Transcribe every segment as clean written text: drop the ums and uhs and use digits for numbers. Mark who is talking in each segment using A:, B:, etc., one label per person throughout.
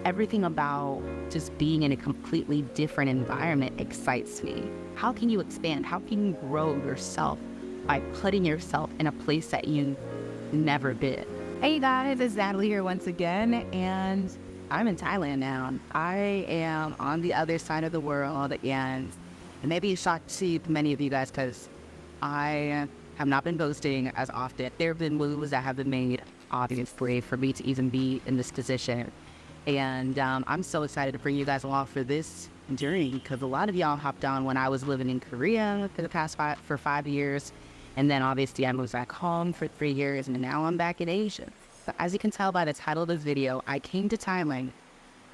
A: Everything about just being in a completely different environment excites me. How can you expand? How can you grow yourself by putting yourself in a place that you never been? Hey guys, it's Natalie here once again, and I'm in Thailand now. I am on the other side of the world, and maybe it's shocked to see many of you guys because I have not been posting as often. There have been moves that have been made, obviously, for me to even be in this position. And I'm so excited to bring you guys along for this journey because a lot of y'all hopped on when I was living in Korea for the past 5 years. And then obviously I moved back home for 3 years, and now I'm back in Asia. So as you can tell by the title of this video, I came to Thailand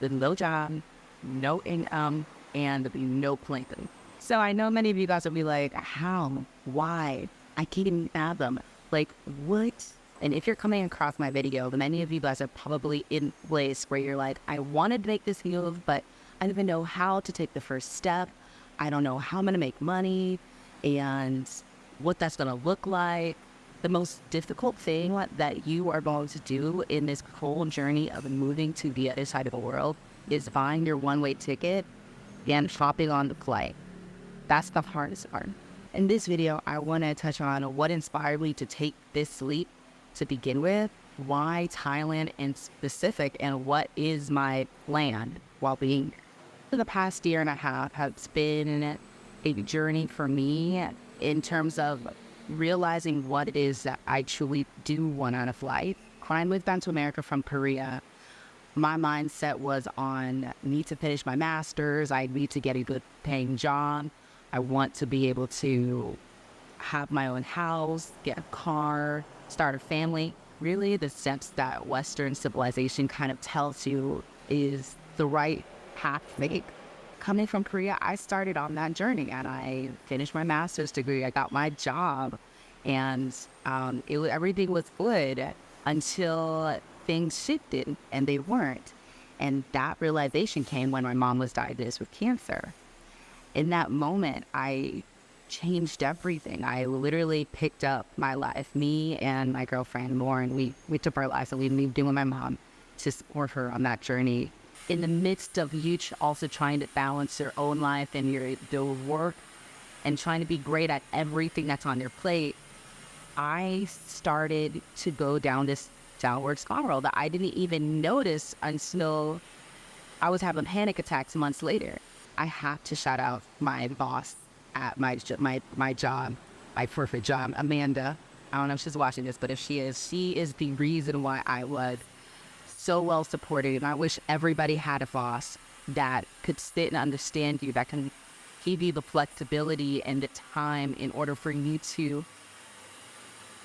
A: with no job, no income, and no planning. So I know many of you guys will be like, how? Why? I can't even fathom. Like, what? And if you're coming across my video, many of you guys are probably in a place where you're like, I wanted to make this move, but I don't even know how to take the first step. I don't know how I'm going to make money and what that's going to look like. The most difficult thing that you are going to do in this whole journey of moving to the other side of the world is buying your one-way ticket and shopping on the flight. That's the hardest part. In this video, I want to touch on what inspired me to take this leap to begin with, why Thailand in specific, and what is my plan while being here. For the past year and a half has been a journey for me in terms of realizing what it is that I truly do want out of life. When I moved down to America from Korea, my mindset was on need to finish my master's, I need to get a good paying job, I want to be able to have my own house, get a car, start a family. Really, the steps that Western civilization kind of tells you is the right path to make. Coming from Korea, I started on that journey and I finished my master's degree. I got my job, and everything was good until things shifted, and they weren't. And that realization came when my mom was diagnosed with cancer. In that moment, I changed everything. I literally picked up my life, me and my girlfriend Lauren. We took our lives and we moved in with my mom to support her on that journey. In the midst of you also trying to balance your own life and your work and trying to be great at everything that's on your plate, I started to go down this downward spiral that I didn't even notice until I was having panic attacks months later. I have to shout out my boss at my job, my perfect job, Amanda. I don't know if she's watching this, but if she is the reason why I was so well supported. And I wish everybody had a boss that could sit and understand you, that can give you the flexibility and the time in order for you to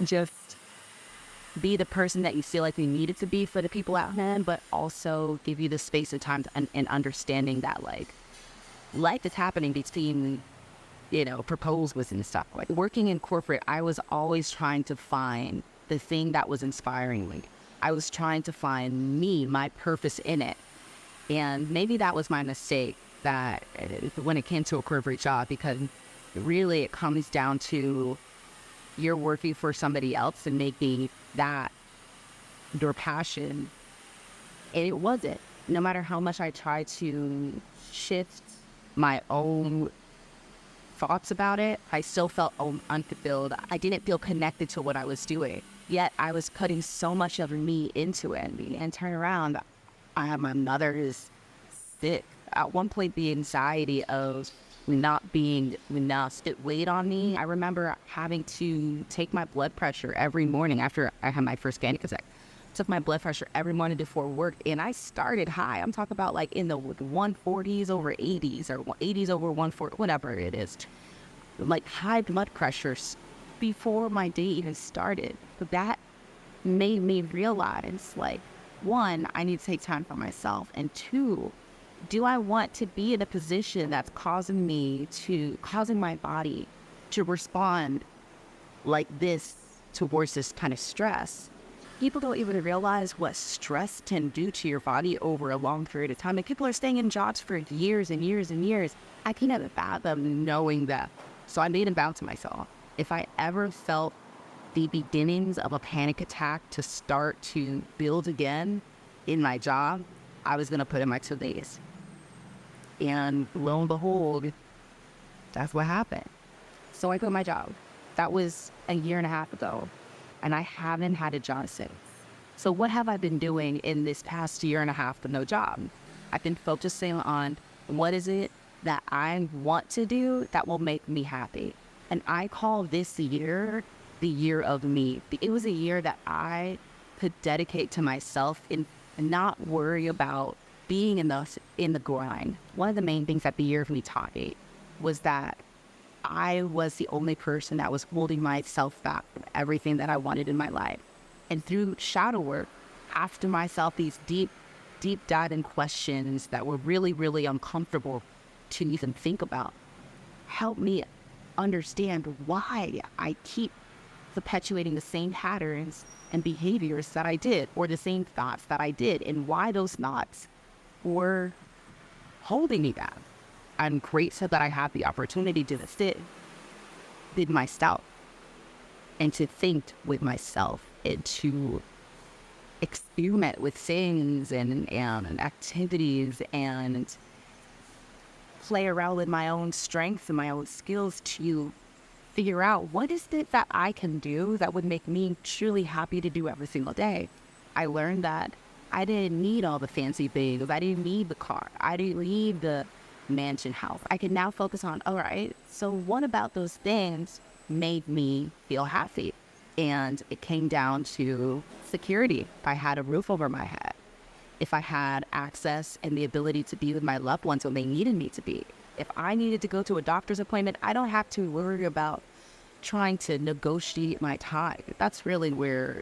A: just be the person that you feel like you needed to be for the people at hand, but also give you the space and time and understanding that like life is happening between, proposals and stuff. Like working in corporate, I was always trying to find the thing that was inspiring me. I was trying to find me, my purpose in it. And maybe that was my mistake that when it came to a corporate job, because really it comes down to you're working for somebody else and making that your passion. And it wasn't. No matter how much I tried to shift my own thoughts about it, I still felt unfulfilled. I didn't feel connected to what I was doing. Yet I was putting so much of me into it. And turn around, I have my mother is sick. At one point, the anxiety of not being enough, it weighed on me. I remember having to take my blood pressure every morning after I had my first panic attack. Took my blood pressure every morning before work, and I started high. I'm talking about like in the 140s over 80s or 80s over 140, whatever it is. Like high blood pressures before my day even started. But that made me realize, like, one, I need to take time for myself, and two, do I want to be in a position that's causing my body to respond like this towards this kind of stress? People don't even realize what stress can do to your body over a long period of time. And people are staying in jobs for years and years and years. I can't fathom knowing that. So I made a vow to myself. If I ever felt the beginnings of a panic attack to start to build again in my job, I was going to put in my 2 days. And lo and behold, that's what happened. So I quit my job. That was a year and a half ago. And I haven't had a job since. So what have I been doing in this past year and a half with no job? I've been focusing on what is it that I want to do that will make me happy. And I call this year the year of me. It was a year that I could dedicate to myself and not worry about being in the grind. One of the main things that the year of me taught me was that I was the only person that was holding myself back from everything that I wanted in my life. And through shadow work, after myself these deep diving questions that were really, really uncomfortable to even think about, helped me understand why I keep perpetuating the same patterns and behaviors that I did, or the same thoughts that I did, and why those thoughts were holding me back. I'm grateful that I had the opportunity to sit with myself and to think with myself and to experiment with things and activities and play around with my own strengths and my own skills to figure out what is it that I can do that would make me truly happy to do every single day. I learned that I didn't need all the fancy things. I didn't need the car. I didn't need the mansion house. I can now focus on, all right, so what about those things made me feel happy? And it came down to security. If I had a roof over my head, if I had access and the ability to be with my loved ones when they needed me to be. If I needed to go to a doctor's appointment, I don't have to worry about trying to negotiate my time. That's really where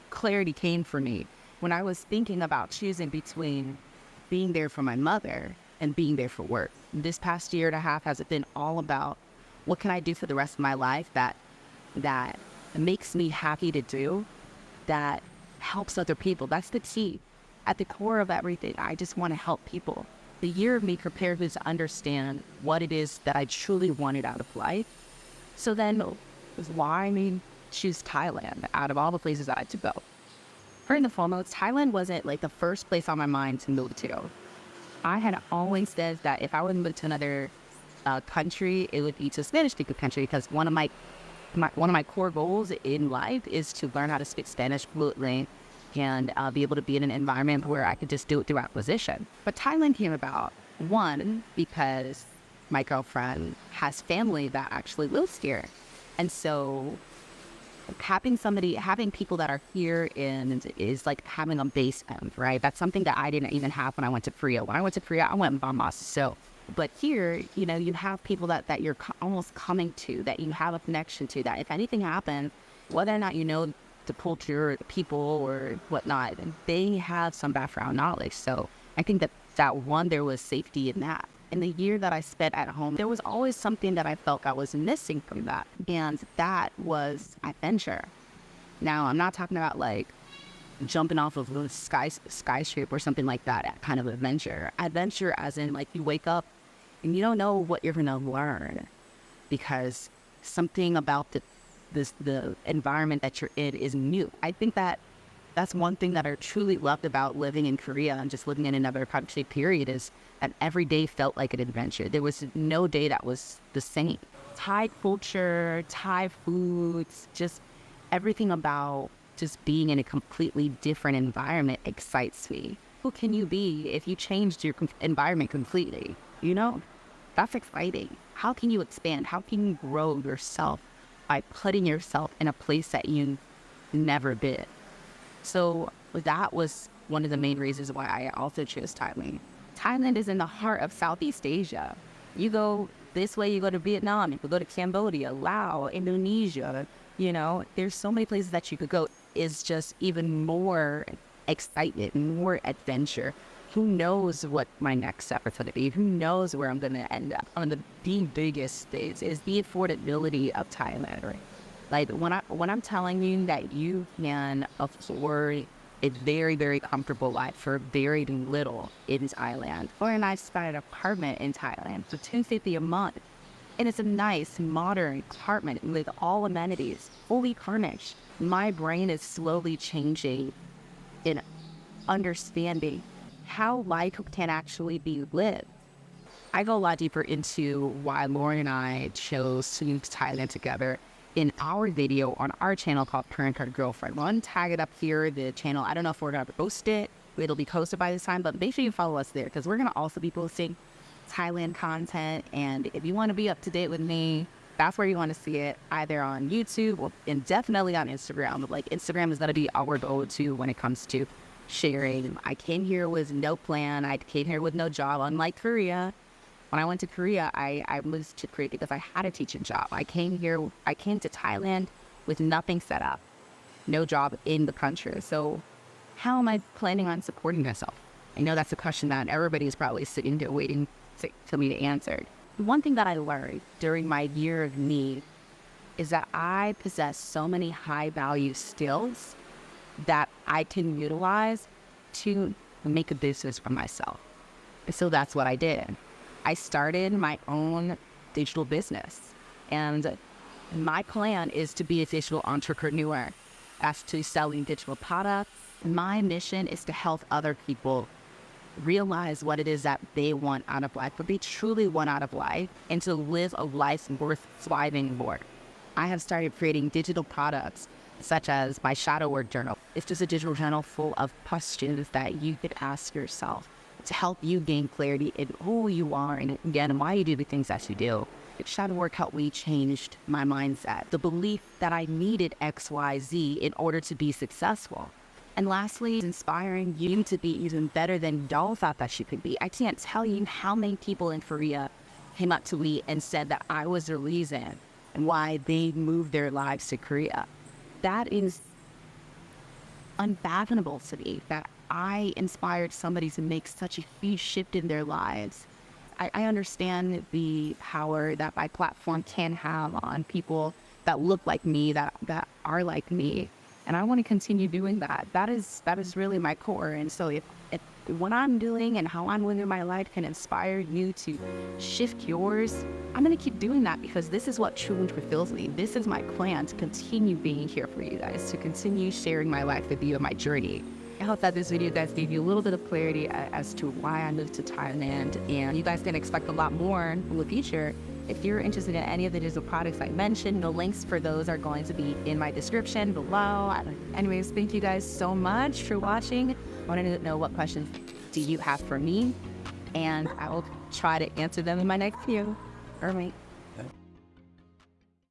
A: clarity came for me. When I was thinking about choosing between being there for my mother and being there for work. This past year and a half has been all about what can I do for the rest of my life that makes me happy to do, that helps other people. That's the key. At the core of everything, I just want to help people. The year of me prepared me to understand what it is that I truly wanted out of life. So then, why me choose Thailand out of all the places I had to go? First and foremost, Thailand wasn't like the first place on my mind to move to. I had always said that if I would move to another country, it would be to a Spanish-speaking country, because one of my core goals in life is to learn how to speak Spanish fluently and be able to be in an environment where I could just do it through acquisition. But Thailand came about, one, because my girlfriend has family that actually lives here. And so having people that are here is like having a base end, right? That's something that I didn't even have when I went to Korea. When I went to Korea, I went by myself. But here, you have people that you're almost coming to, that you have a connection to, that if anything happens, whether or not you know the culture, the people, or whatnot, they have some background knowledge. So I think that one, there was safety in that. In the year that I spent at home, there was always something that I felt I was missing from that. And that was adventure. Now, I'm not talking about like jumping off of a skyscraper or something like that kind of adventure. Adventure as in like you wake up and you don't know what you're going to learn because something about the environment that you're in is new. I think that's one thing that I truly loved about living in Korea and just living in another country, period, is that every day felt like an adventure. There was no day that was the same. Thai culture, Thai foods, just everything about just being in a completely different environment excites me. Who can you be if you changed your environment completely? That's exciting. How can you expand? How can you grow yourself by putting yourself in a place that you've never been? So that was one of the main reasons why I also chose Thailand. Thailand is in the heart of Southeast Asia. You go this way, you go to Vietnam, you could go to Cambodia, Laos, Indonesia. There's so many places that you could go. It's just even more excitement, more adventure. Who knows what my next step is going to be? Who knows where I'm going to end up? One of the biggest things is the affordability of Thailand, right? Like when I'm telling you that you can afford a very, very comfortable life for very little in Thailand. Or I just got an apartment in Thailand for $250 a month. And it's a nice, modern apartment with all amenities, fully furnished. My brain is slowly changing in understanding how life can actually be lived. I go a lot deeper into why Lauren and I chose to move to Thailand together in our video on our channel called Parent Card Girlfriend. We'll tag it up here, the channel. I don't know if we're going to post it. It'll be posted by this time, but make sure you follow us there because we're going to also be posting Thailand content. And if you want to be up to date with me, that's where you want to see it, either on YouTube and definitely on Instagram. Like, Instagram is going to be our go-to when it comes to sharing. I came here with no plan. I came here with no job, unlike Korea. When I went to Korea, I moved to Korea because I had a teaching job. I came to Thailand with nothing set up, no job in the country. So how am I planning on supporting myself? I know that's a question that everybody's probably sitting there waiting for me to answer. One thing that I learned during my year of need is that I possess so many high value skills that I can utilize to make a business for myself. So that's what I did. I started my own digital business, and my plan is to be a digital entrepreneur. As to selling digital products, my mission is to help other people realize what it is that they want out of life, what they truly want out of life, and to live a life worth thriving for. I have started creating digital products such as my shadow work journal. It's just a digital journal full of questions that you could ask yourself to help you gain clarity in who you are and, again, why you do the things that you do. Shadow work helped me change my mindset, the belief that I needed X, Y, Z in order to be successful. And lastly, inspiring you to be even better than y'all thought that you could be. I can't tell you how many people in Korea came up to me and said that I was the reason and why they moved their lives to Korea. That is unfathomable to me, that I inspired somebody to make such a huge shift in their lives. I understand the power that my platform can have on people that look like me, that are like me. And I want to continue doing that. That is really my core. And so if what I'm doing and how I'm living my life can inspire you to shift yours, I'm going to keep doing that because this is what truly fulfills me. This is my plan to continue being here for you guys, to continue sharing my life with you and my journey. I hope that this video guys gave you a little bit of clarity as to why I moved to Thailand, and you guys can expect a lot more in the future. If you're interested in any of the digital products I mentioned, the links for those are going to be in my description below. Anyways, thank you guys so much for watching. I wanted to know what questions do you have for me, and I will try to answer them in my next video. All right.